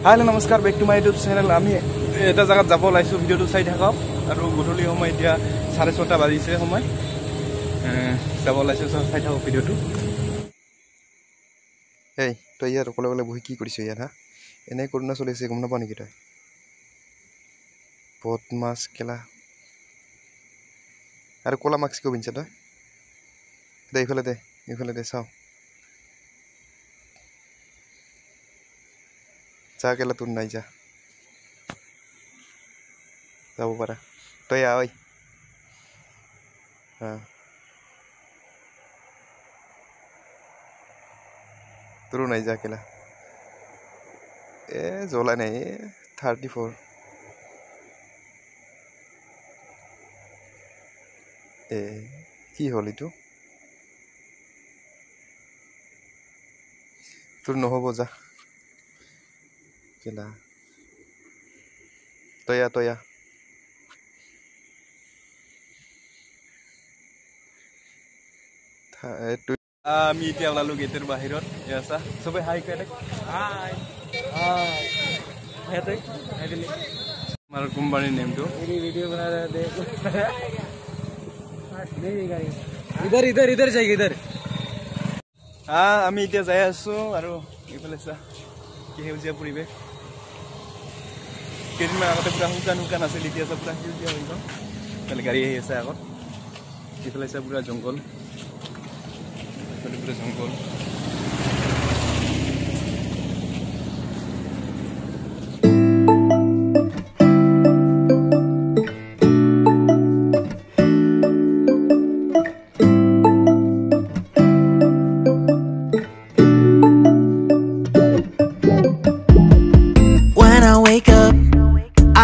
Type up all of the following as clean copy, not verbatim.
Hello, namaskar, back to my YouTube channel. আমি এটা জায়গা যাব লাইছো ভিডিওটো চাই থাকক আৰু গধূলি সময় এতিয়া 6:30 বাজিছে সময় যাব লাইছো চাই থাকক ভিডিওটো এই তই ইয়াৰ কলে কলে বহি কি কৰিছ ইয়াৰ হা এনে কৰোনা চলিছে গম নাপা নেকি তই বদমাছ কেলা আৰু কলা মাস্ক কিয় পিনছ তই এইফালে দে চাও চা কেলা তোৰ নাই যা যাব পাৰা তই আ ঐ হা তোৰ নাই যা কেলা জ্বলা নাই 34 কি হল ইটো তোৰ নহব যা কেলা তয়া আমি এতিয়া ওলালো গেটেৰ বাহিৰত এসা সবে হাই কৰে হাই হেতে হেদিলি আমাৰ কোম্পানীৰ নেমটো এই ভিডিও বনা দে इधर जाइए इधर আমি এতিয়া যাই আছো আৰু এইফালে চা কি হেউজিয়া পৰিৱেশ কেইদিনমান আগতে পুৰা শুকান আছিল এতিয়া চব পুৰা সেউজীয়া হৈ গ'ল কালি গাড়ী আহি আছে আগত এইফালে চা পুৰা জংগল পুৰা জংগল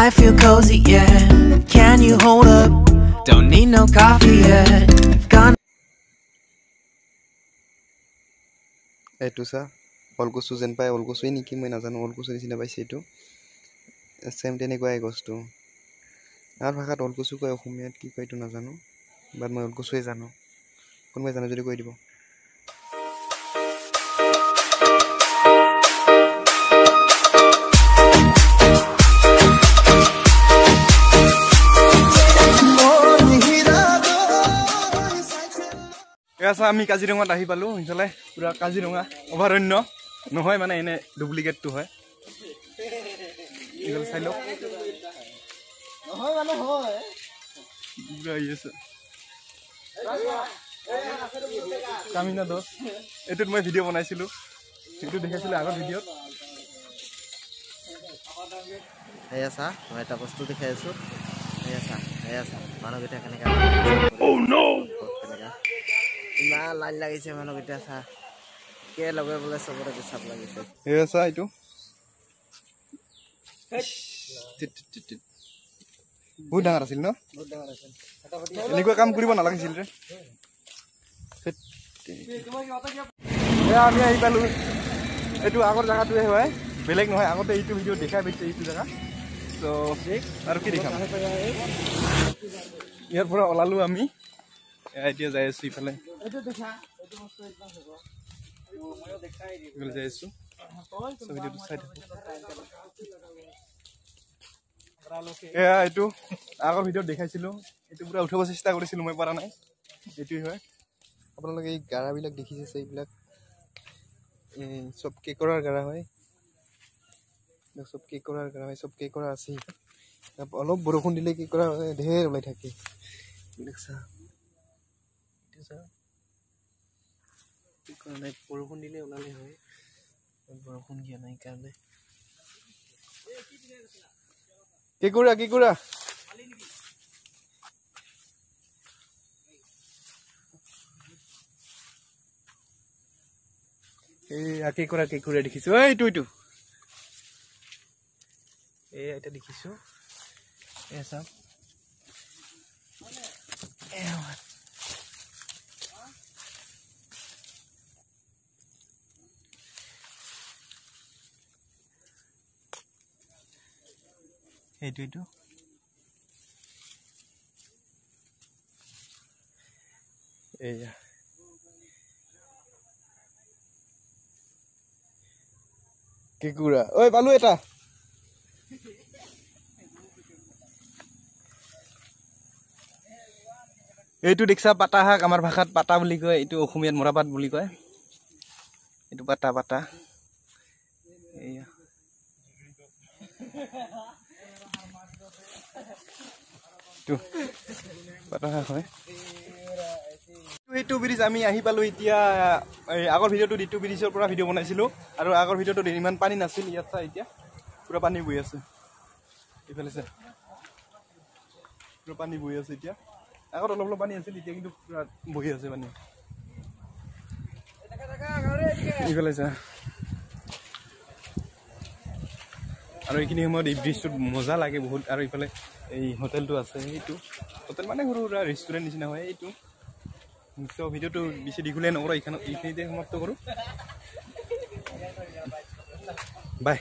I feel cozy, yeah. Can you hold up? Don't need no coffee yet. Gone. এটো সা অলকুসু যেন পায় অলকুসুই নেকি মই নাজানো অলকুসু নিচিনা পাইছে এটো সেম তেনেকুৱাই গছটো আর ভাষাত অলকুসু কয় অসমীয়াত কি কয় এটো নাজানো বাট মই অলকুসুই জানো কোনবাই জানে যদি কৈ দিব এসা আমি কাজিৰঙাত আহি পালো ইফালে পুৰা কাজিৰঙা অভয়াৰণ্য নহয় মানে এনে ডুপ্লিকেটটো হয় ইফালে চাই লওক নহয় মানে হয় গাইছে কামিনা দস এটোত মই ভিডিও বনাইছিলো সেইটো দেখাইছিলো আগৰ ভিডিওত এসা মই এটা বস্তু দেখাইছো এসা মানুহকেইটা কেনেকা ও নো না লাইন লাগিছে মানুহকেইটা চা কে লগে বলে সবৰে চাপ লাগিছে এসা এইটো বহুত ডাঙৰ আছিল ন এনেকুৱা কাম কৰিব নালাগিছিল ৰে আমি আহি পালো এইটো আগৰ জায়গাটোৱে হয় বেলেগ নহয় আগতে এইটো ভিডিও দেখাই পাইছে এইটো জায়গা তো আৰু কি দেখাম ইয়াৰ পৰা ওলালো আমি এতিয়া যাই আছো ইফালে যাই আছো এইটো আগৰ ভিডিওত দেখাইছিলো এইটো পুৰা উঠাব চেষ্টা কৰিছিলো মই পৰা নাই এইটোই হয় আপোনালোকে এই গাৰাবিলাক দেখিছে এইবিলাক সব কেকৰাৰ গাৰা হয় সব কেকৰাৰ গাৰা হয় সব কেকৰা আছে অলপ বৰষুণ দিলে কেকৰা ঢেৰ ওলাই থাকে বৰষুণ দিলে ওলালে হয় বৰষুণ দিয়া নাই কাৰণে কেকুৰা কেকুৰা দেখিছো এইটো এটা দেখিছো এসা এইটো এয়া কেঁকুৰা ঐ পালো এটা এইটো দেখছা পাতা শাক আমাৰ ভাষাত পাতা বুলি কয় এইটো অসমীয়াত মৰাপাত বুলি কয় এইটো পাতা পাতা এইয়া পাতা শাক হয় এইটো ব্ৰিজ আমি আহি পালো এতিয়া আগৰ ভিডিঅ'টো এইটো ব্ৰিজৰ পৰা ভিডিঅ' বনাইছিলো আৰু আগৰ ভিডিঅ'টোত ইমান পানী নাছিল ইয়াত চা এতিয়া পুৰা পানী বৈ আছে এইফালে চা পুৰা পানী বৈ আছে এতিয়া আগত অলপ অলপ পানী আছিল এতিয়া কিন্তু পুৰা বহি আছে পানী এইফালে চা আৰু এইখিনি সময়ত এই ব্ৰিজটোত মজা লাগে বহুত আৰু এইফালে এই হোটেলটো আছে এইটো হোটেল মানে সৰু সুৰা ৰেষ্টুৰেণ্ট নিচিনা হয় এইটো নিশ্চয় ভিডিঅ'টো বেছি দীঘলীয়া নকৰোঁ এইখিনিতে সমাপ্ত কৰোঁ বাই